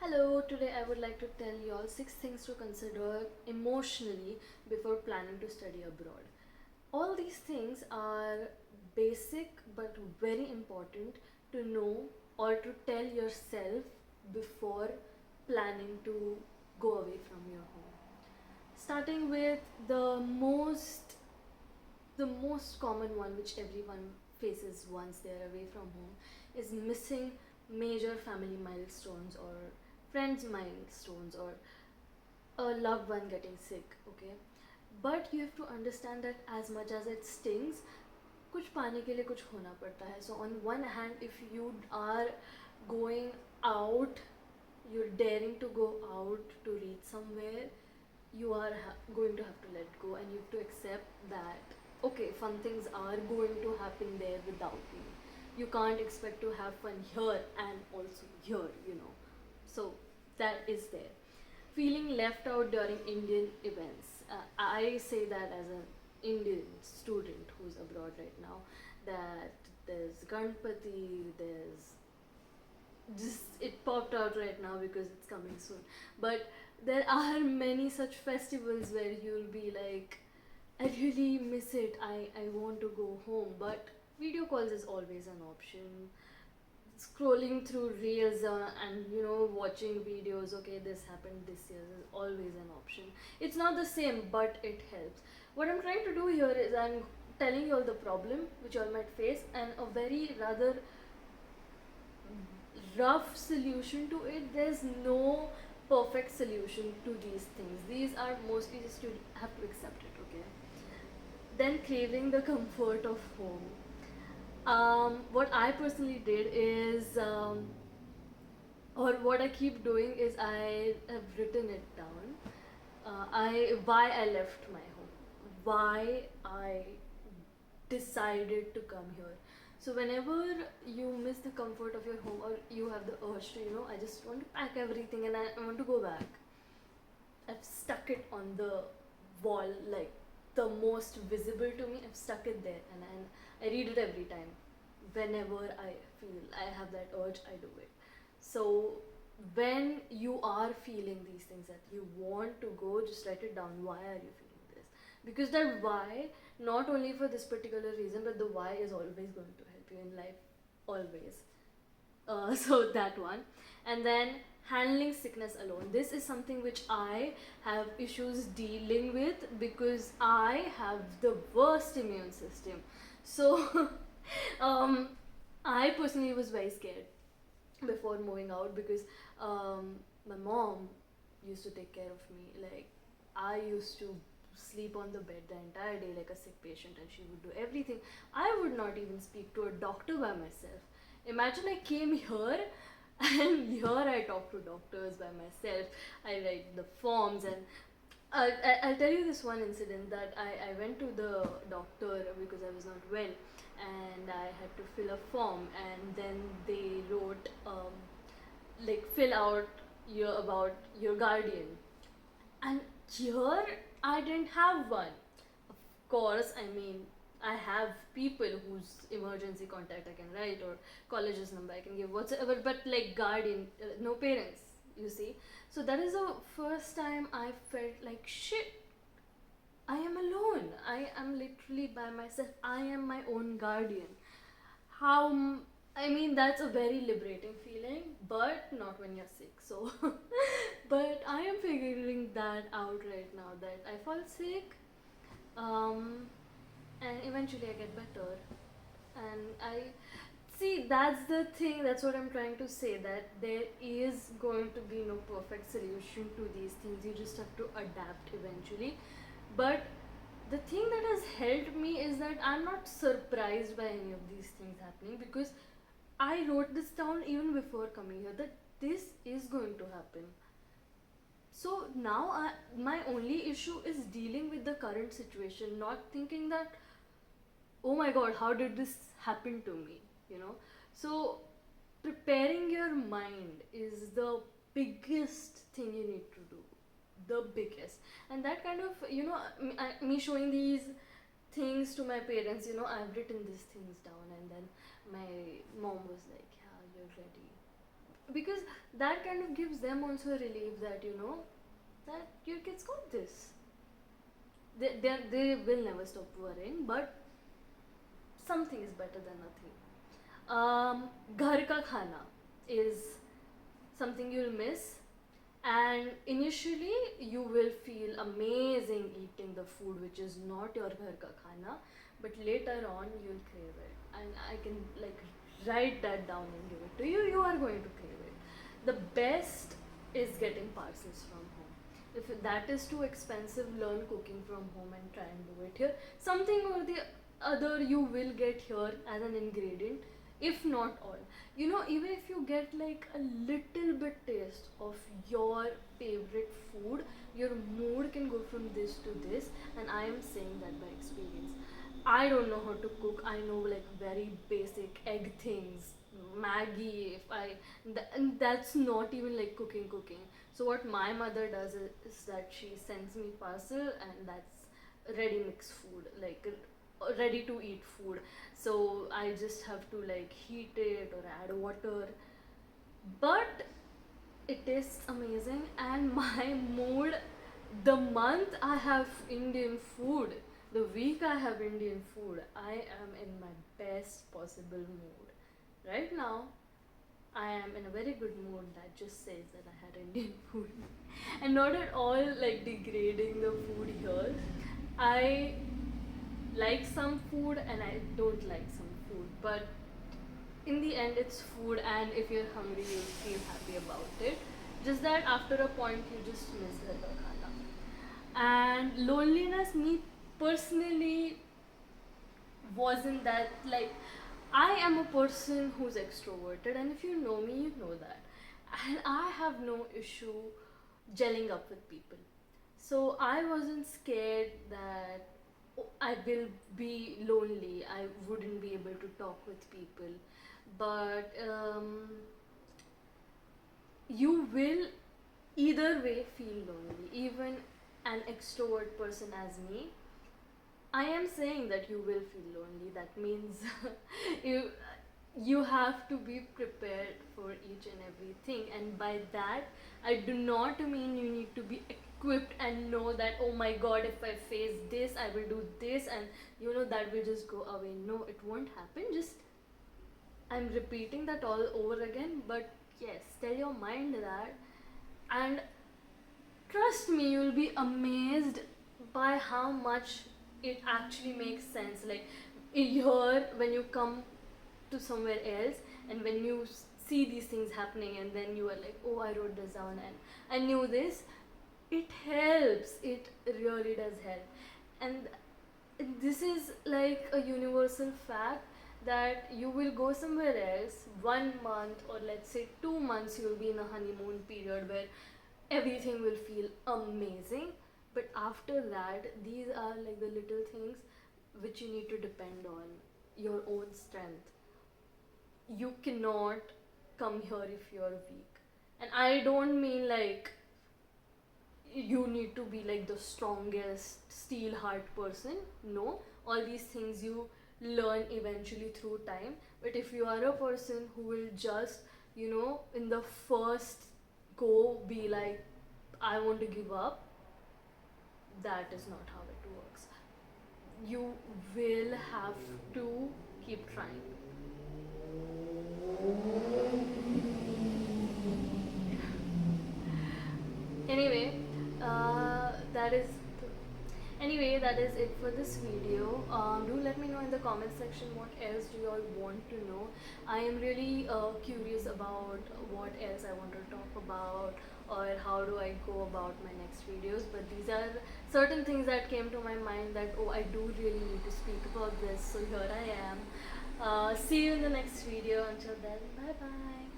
Hello, today I would like to tell you all 6 things to consider emotionally before planning to study abroad. All these things are basic but very important to know or to tell yourself before planning to go away from your home. Starting with the most common one which everyone faces once they're away from home is missing major family milestones or friends milestones or a loved one getting sick. Okay, but you have to understand that as much as it stings, कुछ पाने के लिए कुछ होना पड़ता है. So on one hand, if you are going out, you're daring to go out to reach somewhere, you are going to have to let go and you have to accept that okay, fun things are going to happen there without me. You can't expect to have fun here and also here, so that is there. Feeling left out during Indian events. I say that as an Indian student who's abroad right now, that there's Ganpati, there's just it popped out right now because it's coming soon. But there are many such festivals where you'll be like, I really miss it. I want to go home, but video calls is always an option. Scrolling through reels and watching videos. Okay, this happened this year is always an option. It's not the same, but it helps. What I'm trying to do here is I'm telling you all the problem which you all might face and a very rather rough solution to it. There's no perfect solution to these things. These are mostly just you have to accept it, okay? Then craving the comfort of home. What I personally did is, or what I keep doing is I have written it down. Why I left my home, why I decided to come here. So whenever you miss the comfort of your home or you have the urge to, I just want to pack everything and I want to go back, I've stuck it on the wall, like the most visible to me. I've stuck it there and I read it every time. Whenever I feel I have that urge, I do it. So when you are feeling these things that you want to go, just write it down. Why are you feeling this? Because that why, not only for this particular reason, but the why is always going to help you in life, always. So that one. And then handling sickness alone. This is something which I have issues dealing with because I have the worst immune system. So um, I personally was very scared before moving out because my mom used to take care of me. Like, I used to sleep on the bed the entire day like a sick patient, and she would do everything. I would not even speak to a doctor by myself. Imagine I came here and here I talk to doctors by myself. I write the forms and I'll tell you this one incident that I went to the doctor because I was not well and I had to fill a form, and then they wrote like fill out your about your guardian, and here I didn't have one. Of course, I mean, I have people whose emergency contact I can write or college's number I can give, whatsoever, but like guardian, no parents, you see. So that is the first time I felt like shit. I am alone. I am literally by myself. I am my own guardian. How I mean, that's a very liberating feeling, but not when you're sick. So but I am figuring that out right now, that I fall sick, um and eventually I get better. And I see, that's the thing, that's what I'm trying to say, that there is going to be no perfect solution to these things. You just have to adapt eventually. But the thing that has helped me is that I'm not surprised by any of these things happening because I wrote this down even before coming here, that this is going to happen. So now my only issue is dealing with the current situation, not thinking that, oh my god, how did this happen to me? You know? So preparing your mind is the biggest thing you need to do. The biggest. And that kind of, me showing these things to my parents, I've written these things down, and then my mom was like, yeah, you're ready. because that kind of gives them also a relief that that your kids got this. They will never stop worrying, but something is better than nothing. Ghar ka khana is something you'll miss, and initially you will feel amazing eating the food which is not your ghar ka khana, but later on you'll crave it, and I can like write that down and give it to you. You are going to crave it. The best is getting parcels from home. If that is too expensive, learn cooking from home and try and do it here. Something or the other you will get here as an ingredient, if not all. Even if you get like a little bit taste of your favorite food, your mood can go from this to this, and I am saying that by experience. I don't know how to cook. I know like very basic egg things, Maggie. And that's not even like cooking. So what my mother does is that she sends me parcel, and that's ready mixed food, like ready to eat food. So I just have to like heat it or add water. But it tastes amazing, and my mood, the month I have Indian food, the week I have Indian food, I am in my best possible mood. Right now, I am in a very good mood that just says that I had Indian food. And not at all like degrading the food here. I like some food and I don't like some food, but in the end it's food, and if you're hungry you'll feel happy about it. Just that after a point you just miss the khana. And loneliness, me personally, wasn't that like, I am a person who's extroverted, and if you know me you know that, and I have no issue gelling up with people. So I wasn't scared that I will be lonely, I wouldn't be able to talk with people. But you will either way feel lonely. Even an extrovert person as me, I am saying that you will feel lonely. That means you you have to be prepared for each and everything. And by that, I do not mean you need to be equipped and know that, oh my god, if I face this, I will do this, and that will just go away. No, it won't happen. Just I'm repeating that all over again, but yes, tell your mind that, and trust me, you'll be amazed by how much it actually makes sense. Like here, when you come to somewhere else, and when you see these things happening, and then you are like, oh, I wrote this down and I knew this, it helps. It really does help. And this is like a universal fact that you will go somewhere else 1 month, or let's say 2 months, you'll be in a honeymoon period where everything will feel amazing. But after that, these are like the little things which you need to depend on your own strength. You cannot come here if you're weak. And I don't mean like you need to be like the strongest steel heart person. No, all these things you learn eventually through time. But if you are a person who will just in the first go be like, I want to give up, that is not how it works. You will have to keep trying. Anyway, that is that is it for this video. Do let me know in the comment section what else do you all want to know. I am really curious about what else I want to talk about, or how do I go about my next videos. But these are certain things that came to my mind that, oh, I do really need to speak about this. So here I am. See you in the next video. Until then, bye bye.